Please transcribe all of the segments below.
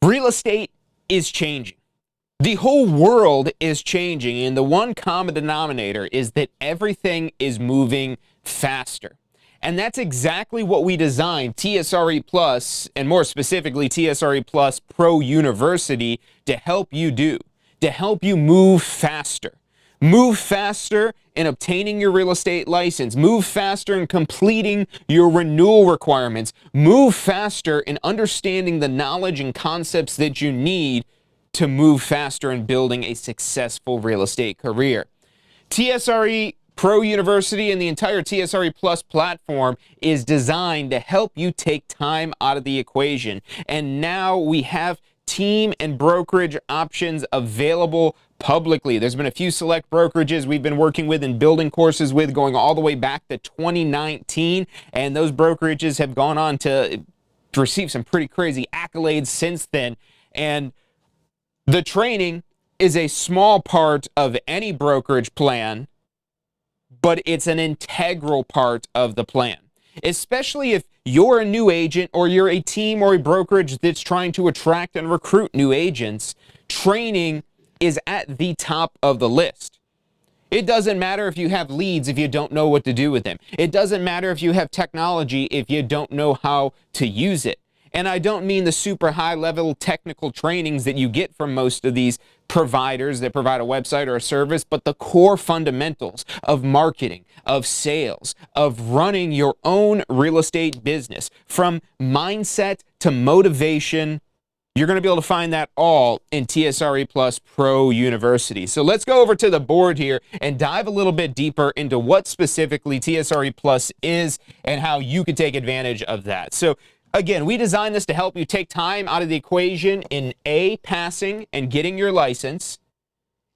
Real estate is changing. The whole world is changing, and the one common denominator is that everything is moving faster. And that's exactly what we designed TSRE Plus, and more specifically TSRE Plus Pro University, to help you do, to help you move faster. Move faster in obtaining your real estate license. Move faster in completing your renewal requirements. Move faster in understanding the knowledge and concepts that you need to move faster in building a successful real estate career. TSRE Pro University and the entire TSRE Plus platform is designed to help you take time out of the equation. And now we have team and brokerage options available publicly. There's been a few select brokerages we've been working with and building courses with going all the way back to 2019, and those brokerages have gone on to receive some pretty crazy accolades since then. And the training is a small part of any brokerage plan, but it's an integral part of the plan. Especially if you're a new agent or you're a team or a brokerage that's trying to attract and recruit new agents, training is at the top of the list. It doesn't matter if you have leads if you don't know what to do with them. It doesn't matter if you have technology if you don't know how to use it. And I don't mean the super high level technical trainings that you get from most of these providers that provide a website or a service, but the core fundamentals of marketing, of sales, of running your own real estate business, from mindset to motivation. You're going to be able to find that all in TSRE Plus Pro University. So let's go over to the board here and dive a little bit deeper into what specifically TSRE Plus is and how you can take advantage of that. So again, we designed this to help you take time out of the equation in A, passing and getting your license.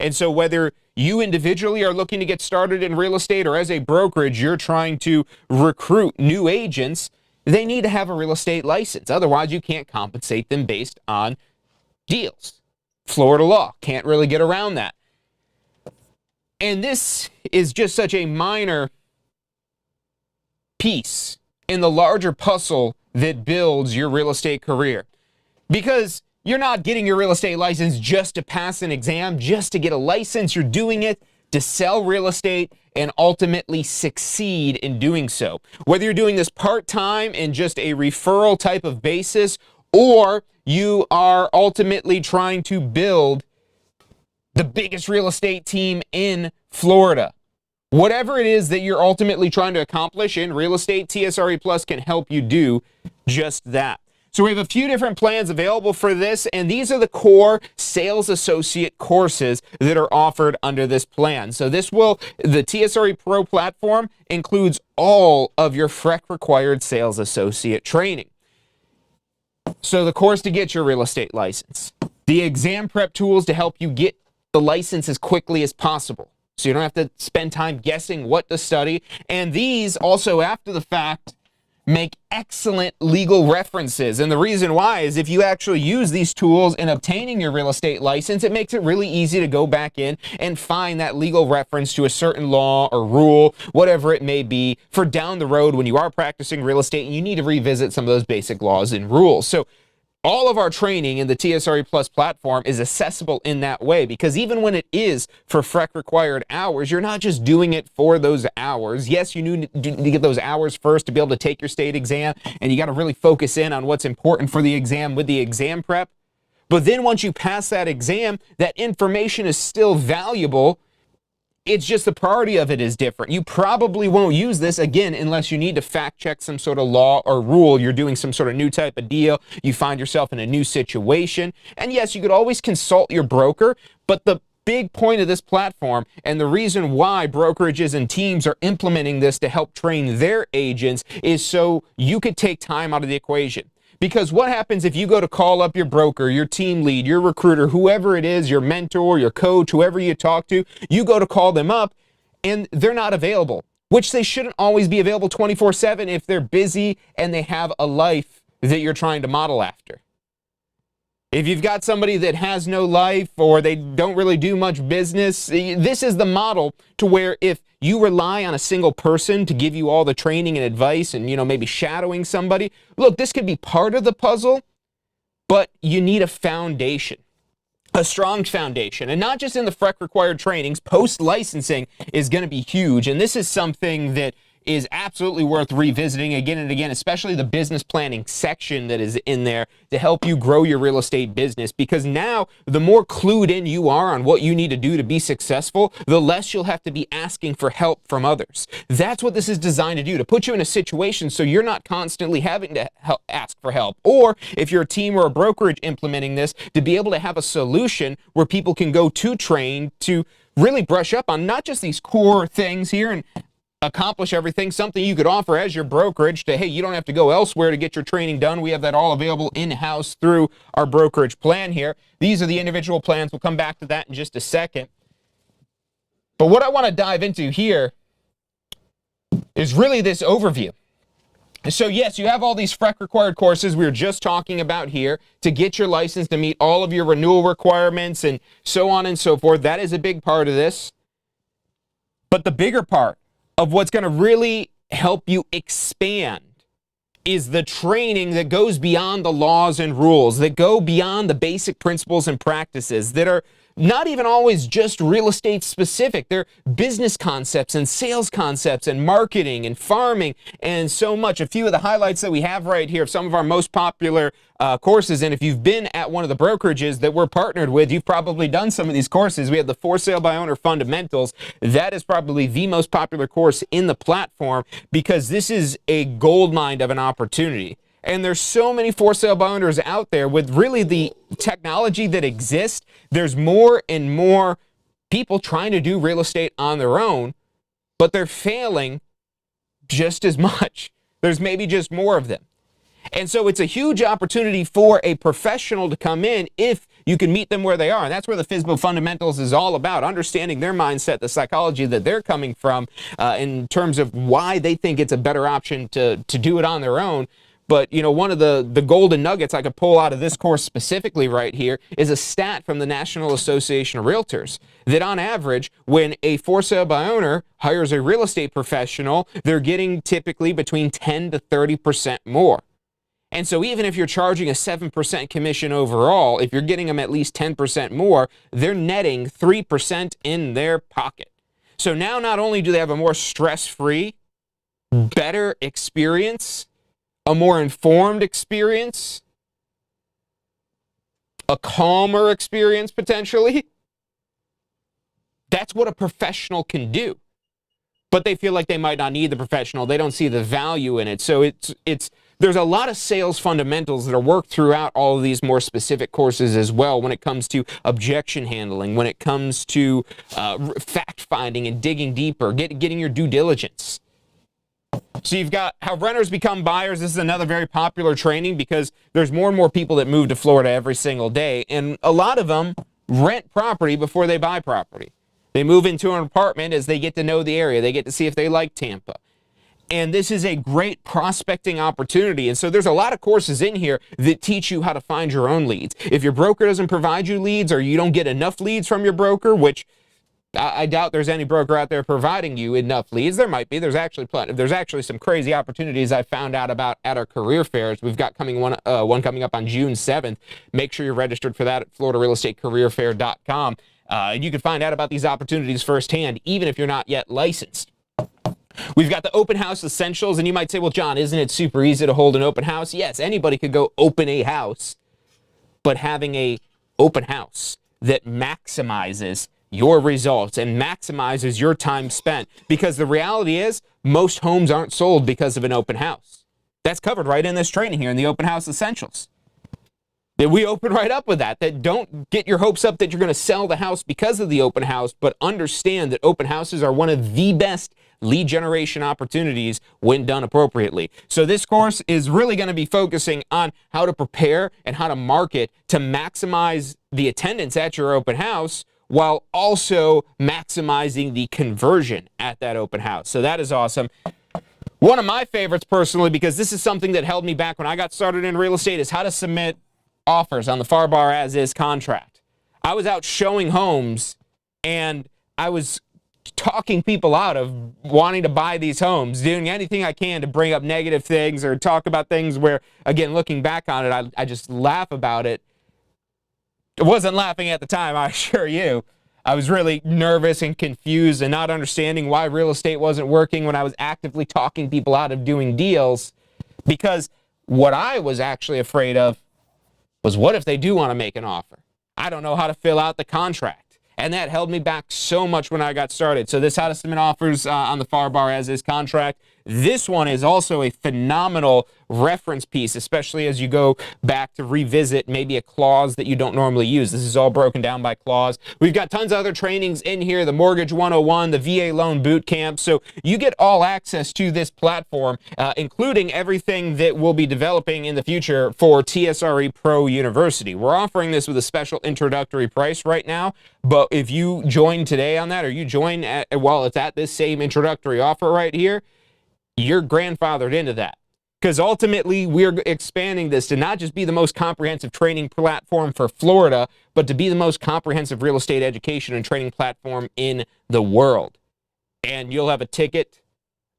And so whether you individually are looking to get started in real estate or as a brokerage, you're trying to recruit new agents, they need to have a real estate license. Otherwise, you can't compensate them based on deals. Florida law can't really get around that. And this is just such a minor piece in the larger puzzle that builds your real estate career. Because you're not getting your real estate license just to pass an exam, just to get a license. You're doing it to sell real estate and ultimately succeed in doing so. Whether you're doing this part-time in just a referral type of basis, or you are ultimately trying to build the biggest real estate team in Florida. Whatever it is that you're ultimately trying to accomplish in real estate, TSRE Plus can help you do just that. So we have a few different plans available for this, and these are the core sales associate courses that are offered under this plan. So the TSRE Pro platform includes all of your FREC required sales associate training. So the course to get your real estate license, the exam prep tools to help you get the license as quickly as possible, so you don't have to spend time guessing what to study. And these also, after the fact, make excellent legal references. And the reason why is if you actually use these tools in obtaining your real estate license, it makes it really easy to go back in and find that legal reference to a certain law or rule, whatever it may be, for down the road when you are practicing real estate and you need to revisit some of those basic laws and rules. So all of our training in the TSRE Plus platform is accessible in that way, because even when it is for FREC required hours, you're not just doing it for those hours. Yes, you need to get those hours first to be able to take your state exam, and you got to really focus in on what's important for the exam with the exam prep. But then once you pass that exam, that information is still valuable. It's just the priority of it is different. You probably won't use this, again, unless you need to fact check some sort of law or rule. You're doing some sort of new type of deal. You find yourself in a new situation. And yes, you could always consult your broker, but the big point of this platform and the reason why brokerages and teams are implementing this to help train their agents is so you could take time out of the equation. Because what happens if you go to call up your broker, your team lead, your recruiter, whoever it is, your mentor, your coach, whoever you talk to, you go to call them up and they're not available, which they shouldn't always be available 24/7 if they're busy and they have a life that you're trying to model after. If you've got somebody that has no life or they don't really do much business, this is the model to where if you rely on a single person to give you all the training and advice and, maybe shadowing somebody, look, this could be part of the puzzle, but you need a foundation. A strong foundation, and not just in the FREC required trainings. Post licensing is going to be huge, and this is something that is absolutely worth revisiting again and again, especially the business planning section that is in there to help you grow your real estate business, because now the more clued in you are on what you need to do to be successful, the less you'll have to be asking for help from others. That's what this is designed to do, to put you in a situation so you're not constantly having to ask for help, or if you're a team or a brokerage implementing this, to be able to have a solution where people can go to train to really brush up on not just these core things here and accomplish everything, something you could offer as your brokerage to, hey, you don't have to go elsewhere to get your training done. We have that all available in-house through our brokerage plan here. These are the individual plans. We'll come back to that in just a second. But what I want to dive into here is really this overview. So yes, you have all these FREC required courses we were just talking about here to get your license, to meet all of your renewal requirements and so on and so forth. That is a big part of this. But the bigger part of what's going to really help you expand is the training that goes beyond the laws and rules, that go beyond the basic principles and practices that are not even always just real estate specific. They're business concepts and sales concepts and marketing and farming and so much. A few of the highlights that we have right here of some of our most popular courses, and if you've been at one of the brokerages that we're partnered with, you've probably done some of these courses. We have the For Sale by Owner Fundamentals. That is probably the most popular course in the platform because this is a goldmine of an opportunity. And there's so many for sale by owners out there with really the technology that exists. There's more and more people trying to do real estate on their own, but they're failing just as much. There's maybe just more of them. And so it's a huge opportunity for a professional to come in if you can meet them where they are. And that's where the FSBO Fundamentals is all about, understanding their mindset, the psychology that they're coming from in terms of why they think it's a better option to do it on their own. But, you know, one of the golden nuggets I could pull out of this course specifically right here is a stat from the National Association of Realtors that on average, when a for sale by owner hires a real estate professional, they're getting typically between 10 to 30% more. And so even if you're charging a 7% commission overall, if you're getting them at least 10% more, they're netting 3% in their pocket. So now not only do they have a more stress-free, better experience, a more informed experience, a calmer experience potentially. That's what a professional can do. But they feel like they might not need the professional. They don't see the value in it. So there's a lot of sales fundamentals that are worked throughout all of these more specific courses as well when it comes to objection handling, when it comes to fact finding and digging deeper, getting your due diligence. So you've got how renters become buyers. This is another very popular training because there's more and more people that move to Florida every single day. And a lot of them rent property before they buy property. They move into an apartment as they get to know the area. They get to see if they like Tampa. And this is a great prospecting opportunity. And so there's a lot of courses in here that teach you how to find your own leads. If your broker doesn't provide you leads or you don't get enough leads from your broker, which I doubt there's any broker out there providing you enough leads. There might be. There's actually some crazy opportunities I found out about at our career fairs. We've got one coming up on June 7th. Make sure you're registered for that at floridarealestatecareerfair.com. And you can find out about these opportunities firsthand, even if you're not yet licensed. We've got the open house essentials, and you might say, well, John, isn't it super easy to hold an open house? Yes, anybody could go open a house, but having a open house that maximizes your results and maximizes your time spent, because the reality is most homes aren't sold because of an open house. That's covered right in this training here in the open house essentials. That we open right up with that don't get your hopes up that you're going to sell the house because of the open house, but understand that open houses are one of the best lead generation opportunities when done appropriately. So this course is really going to be focusing on how to prepare and how to market to maximize the attendance at your open house while also maximizing the conversion at that open house. So that is awesome. One of my favorites personally, because this is something that held me back when I got started in real estate, is how to submit offers on the FAR bar as is contract. I was out showing homes and I was talking people out of wanting to buy these homes, doing anything I can to bring up negative things or talk about things where, again, looking back on it, I just laugh about it. I wasn't laughing at the time, I assure you. I was really nervous and confused and not understanding why real estate wasn't working when I was actively talking people out of doing deals, because what I was actually afraid of was, what if they do want to make an offer? I don't know how to fill out the contract. And that held me back so much when I got started. So this how to submit offers on the far bar as is contract. This one is also a phenomenal reference piece, especially as you go back to revisit maybe a clause that you don't normally use. This is all broken down by clause. We've got tons of other trainings in here, the Mortgage 101, the VA Loan Boot Camp. So you get all access to this platform, including everything that we'll be developing in the future for TSRE Pro University. We're offering this with a special introductory price right now, but if you join today on that, or you join while it's at this same introductory offer right here, you're grandfathered into that. Because ultimately, we're expanding this to not just be the most comprehensive training platform for Florida, but to be the most comprehensive real estate education and training platform in the world. And you'll have a ticket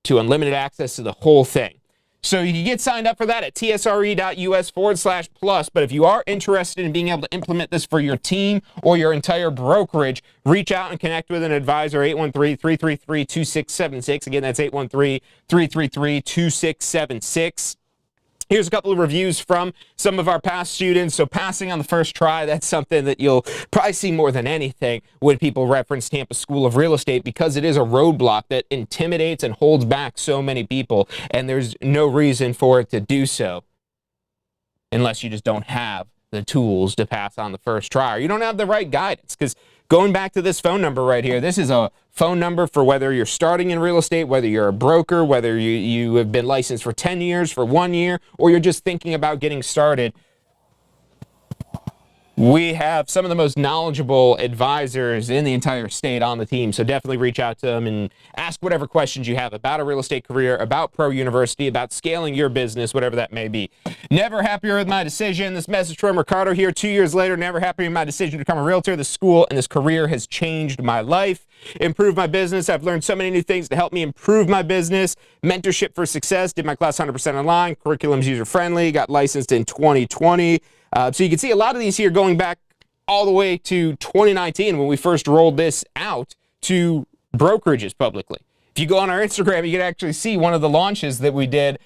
to unlimited access to the whole thing. So you can get signed up for that at tsre.us/plus. But if you are interested in being able to implement this for your team or your entire brokerage, reach out and connect with an advisor, 813-333-2676. Again, that's 813-333-2676. Here's a couple of reviews from some of our past students. So passing on the first try, that's something that you'll probably see more than anything when people reference Tampa School of Real Estate, because it is a roadblock that intimidates and holds back so many people, and there's no reason for it to do so unless you just don't have the tools to pass on the first try, or you don't have the right guidance. Because going back to this phone number right here, this is a phone number for whether you're starting in real estate, whether you're a broker, whether you have been licensed for 10 years, for 1 year, or you're just thinking about getting started. We have some of the most knowledgeable advisors in the entire state on the team, so definitely reach out to them and ask whatever questions you have about a real estate career, about Pro University, about scaling your business, whatever that may be. Never happier with my decision. This message from Ricardo here 2 years later. Never happier with my decision to become a realtor. This school and this career has changed my life, improved my business. I've learned so many new things to help me improve my business. Mentorship for success. Did my class 100% online. Curriculum's user-friendly. Got licensed in 2020. So you can see a lot of these here going back all the way to 2019 when we first rolled this out to Brokerages publicly. If you go on our Instagram, you can actually see one of the launches that we did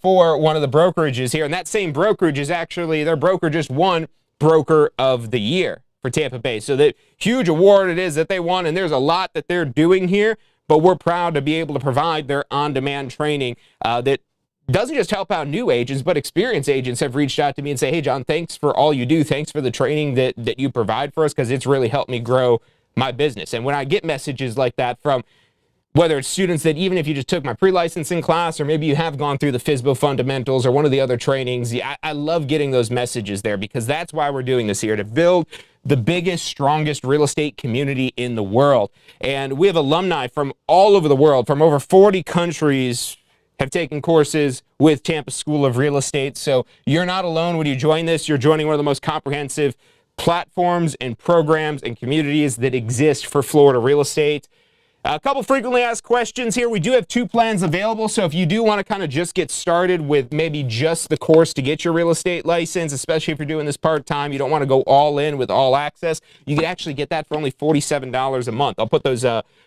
for one of the brokerages here. And that same brokerage is actually, their broker just won Broker of the Year for Tampa Bay. So that huge award it is that they won, and there's a lot that they're doing here, but we're proud to be able to provide their on-demand training that doesn't just help out new agents, but experienced agents have reached out to me and say, hey, John, thanks for all you do. Thanks for the training that you provide for us, because it's really helped me grow my business. And when I get messages like that from whether it's students that even if you just took my pre-licensing class, or maybe you have gone through the FSBO fundamentals or one of the other trainings, I love getting those messages there, because that's why we're doing this here, to build the biggest, strongest real estate community in the world. And we have alumni from all over the world, from over 40 countries, have taken courses with Tampa School of Real Estate. So you're not alone when you join this. You're joining one of the most comprehensive platforms and programs and communities that exist for Florida real estate. A couple frequently asked questions here. We do have 2 plans available, so if you do want to kind of just get started with maybe just the course to get your real estate license, especially if you're doing this part-time, you don't want to go all in with all access, you can actually get that for only $47 a month. I'll put those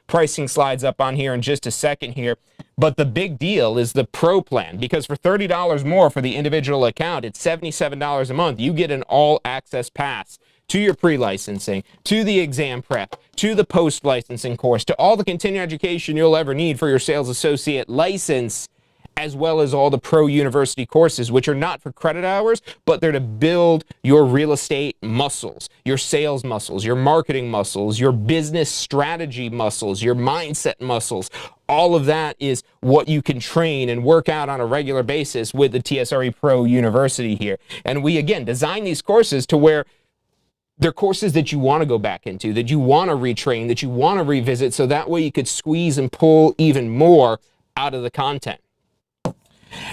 pricing slides up on here in just a second here. But the big deal is the Pro plan, because for $30 more for the individual account, it's $77 a month. You get an all-access pass to your pre-licensing, to the exam prep, to the post-licensing course, to all the continuing education you'll ever need for your sales associate license, as well as all the Pro University courses, which are not for credit hours, but they're to build your real estate muscles, your sales muscles, your marketing muscles, your business strategy muscles, your mindset muscles. All of that is what you can train and work out on a regular basis with the TSRE Pro University here. And we, again, design these courses to where they're courses that you want to go back into, that you want to retrain, that you want to revisit, so that way you could squeeze and pull even more out of the content.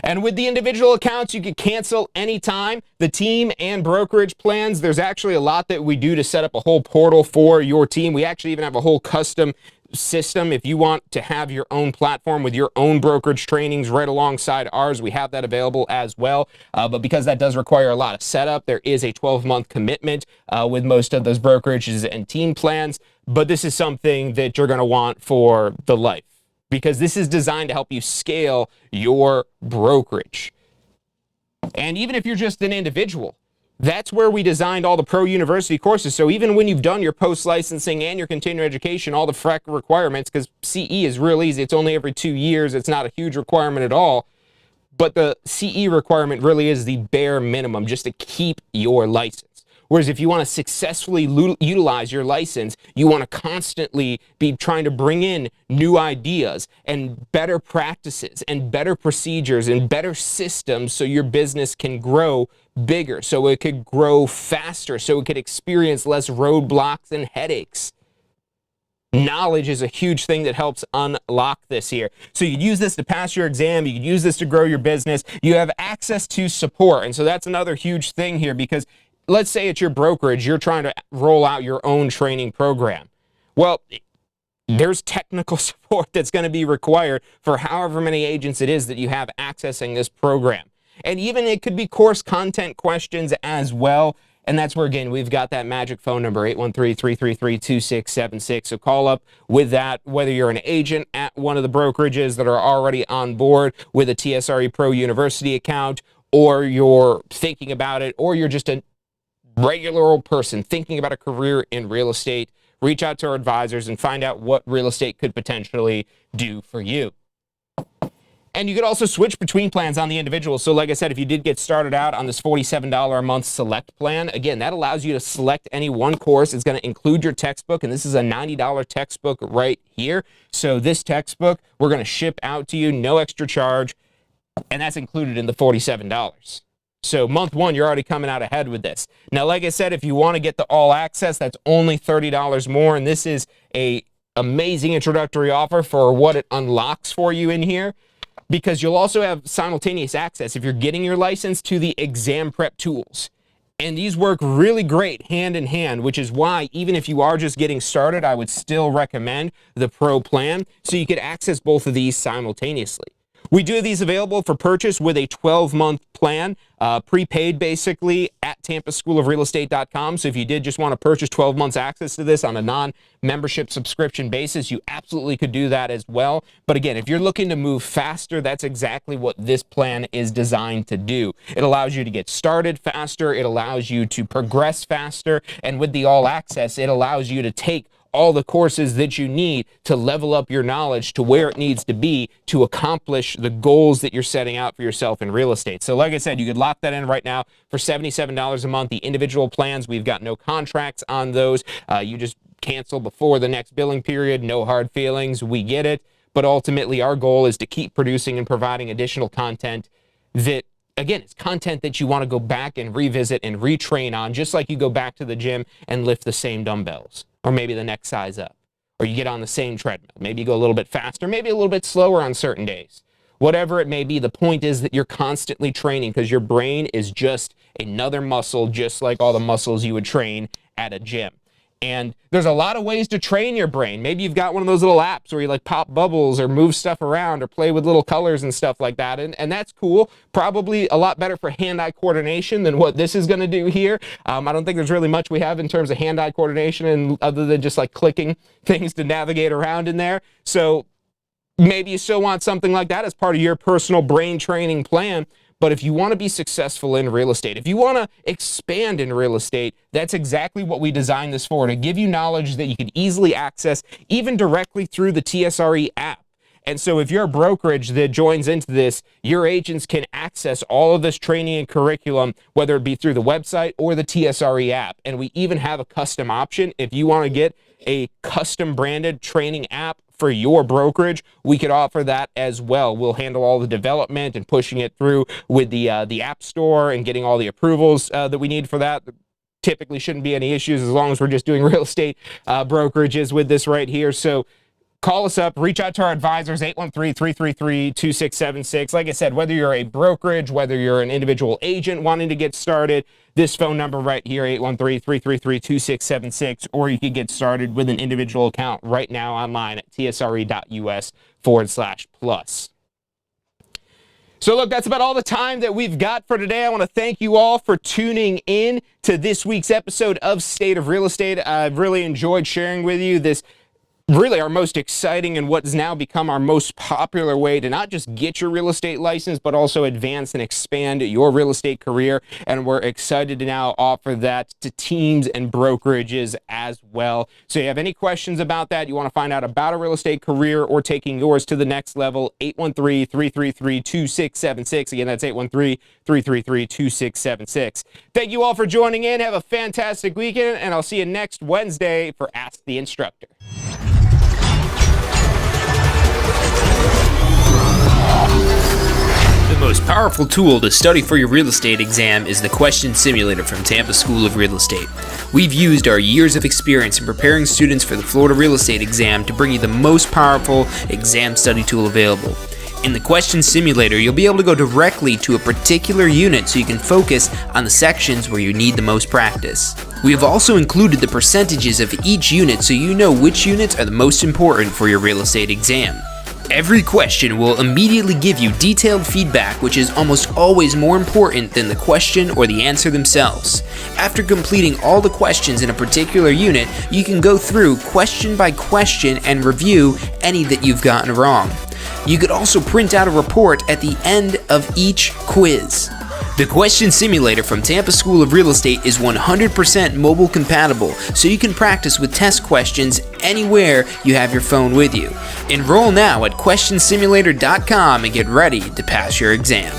And with the individual accounts, you can cancel anytime. The team and brokerage plans, there's actually a lot that we do to set up a whole portal for your team. We actually even have a whole custom system, if you want to have your own platform with your own brokerage trainings right alongside ours, we have that available as well. But because that does require a lot of setup, there is a 12-month commitment with most of those brokerages and team plans. But this is something that you're going to want for the life, because this is designed to help you scale your brokerage. And even if you're just an individual, that's where we designed all the Pro University courses. So even when you've done your post-licensing and your continuing education, all the FREC requirements, because CE is real easy. It's only every 2 years. It's not a huge requirement at all. But the CE requirement really is the bare minimum just to keep your license. Whereas if you want to successfully utilize your license, you want to constantly be trying to bring in new ideas and better practices and better procedures and better systems so your business can grow bigger, so it could grow faster, so it could experience less roadblocks and headaches. Knowledge is a huge thing that helps unlock this here. So you use this to pass your exam, you can use this to grow your business, you have access to support. And so that's another huge thing here, because let's say it's your brokerage, you're trying to roll out your own training program. Well, there's technical support that's going to be required for however many agents it is that you have accessing this program. And even it could be course content questions as well. And that's where, again, we've got that magic phone number, 813-333-2676. So call up with that, whether you're an agent at one of the brokerages that are already on board with a TSRE Pro University account, or you're thinking about it, or you're just a regular old person thinking about a career in real estate. Reach out to our advisors and find out what real estate could potentially do for you. And you could also switch between plans on the individual. So like I said, if you did get started out on this $47 a month select plan, again, that allows you to select any one course. It's going to include your textbook, and this is a $90 textbook right here. So this textbook, we're going to ship out to you, no extra charge, and that's included in the $47. So month one, you're already coming out ahead with this. Now, like I said, if you want to get the all access, that's only $30 more. And this is a amazing introductory offer for what it unlocks for you in here, because you'll also have simultaneous access if you're getting your license to the exam prep tools. And these work really great hand in hand, which is why even if you are just getting started, I would still recommend the Pro plan, so you could access both of these simultaneously. We do have these available for purchase with a 12-month plan, prepaid basically, at tampaschoolofrealestate.com. So if you did just want to purchase 12 months access to this on a non-membership subscription basis, you absolutely could do that as well. But again, if you're looking to move faster, that's exactly what this plan is designed to do. It allows you to get started faster, it allows you to progress faster, and with the all access, it allows you to take all the courses that you need to level up your knowledge to where it needs to be to accomplish the goals that you're setting out for yourself in real estate. So like I said, you could lock that in right now for $77 a month. The individual plans, we've got no contracts on those. You just cancel before the next billing period. No hard feelings. We get it. But ultimately, our goal is to keep producing and providing additional content that, again, it's content that you want to go back and revisit and retrain on, just like you go back to the gym and lift the same dumbbells, or maybe the next size up, or you get on the same treadmill. Maybe you go a little bit faster, maybe a little bit slower on certain days. Whatever it may be, the point is that you're constantly training, because your brain is just another muscle, just like all the muscles you would train at a gym. And there's a lot of ways to train your brain. Maybe you've got one of those little apps where you like pop bubbles or move stuff around or play with little colors and stuff like that. And that's cool. Probably a lot better for hand-eye coordination than what this is going to do here. I don't think there's really much we have in terms of hand-eye coordination, and other than just like clicking things to navigate around in there. So maybe you still want something like that as part of your personal brain training plan. But if you want to be successful in real estate, if you want to expand in real estate, that's exactly what we designed this for, to give you knowledge that you can easily access, even directly through the TSRE app. And so if you're a brokerage that joins into this, your agents can access all of this training and curriculum, whether it be through the website or the TSRE app. And we even have a custom option. If you want to get a custom branded training app for your brokerage, we could offer that as well. We'll handle all the development and pushing it through with the App Store and getting all the approvals that we need for that. Typically shouldn't be any issues as long as we're just doing real estate brokerages with this right here. So call us up, reach out to our advisors, 813-333-2676. Like I said, whether you're a brokerage, whether you're an individual agent wanting to get started, this phone number right here, 813-333-2676, or you can get started with an individual account right now online at tsre.us/plus. So look, that's about all the time that we've got for today. I want to thank you all for tuning in to this week's episode of State of Real Estate. I've really enjoyed sharing with you this really our most exciting and what has now become our most popular way to not just get your real estate license, but also advance and expand your real estate career. And we're excited to now offer that to teams and brokerages as well. So if you have any questions about that, you want to find out about a real estate career or taking yours to the next level, 813-333-2676. Again, that's 813-333-2676. Thank you all for joining in. Have a fantastic weekend, and I'll see you next Wednesday for Ask the Instructor. The most powerful tool to study for your real estate exam is the Question Simulator from Tampa School of Real Estate. We've used our years of experience in preparing students for the Florida real estate exam to bring you the most powerful exam study tool available. In the Question Simulator, you'll be able to go directly to a particular unit so you can focus on the sections where you need the most practice. We have also included the percentages of each unit so you know which units are the most important for your real estate exam. Every question will immediately give you detailed feedback, which is almost always more important than the question or the answer themselves. After completing all the questions in a particular unit, you can go through question by question and review any that you've gotten wrong. You could also print out a report at the end of each quiz. The Question Simulator from Tampa School of Real Estate is 100% mobile compatible, so you can practice with test questions anywhere you have your phone with you. Enroll now at questionsimulator.com and get ready to pass your exam.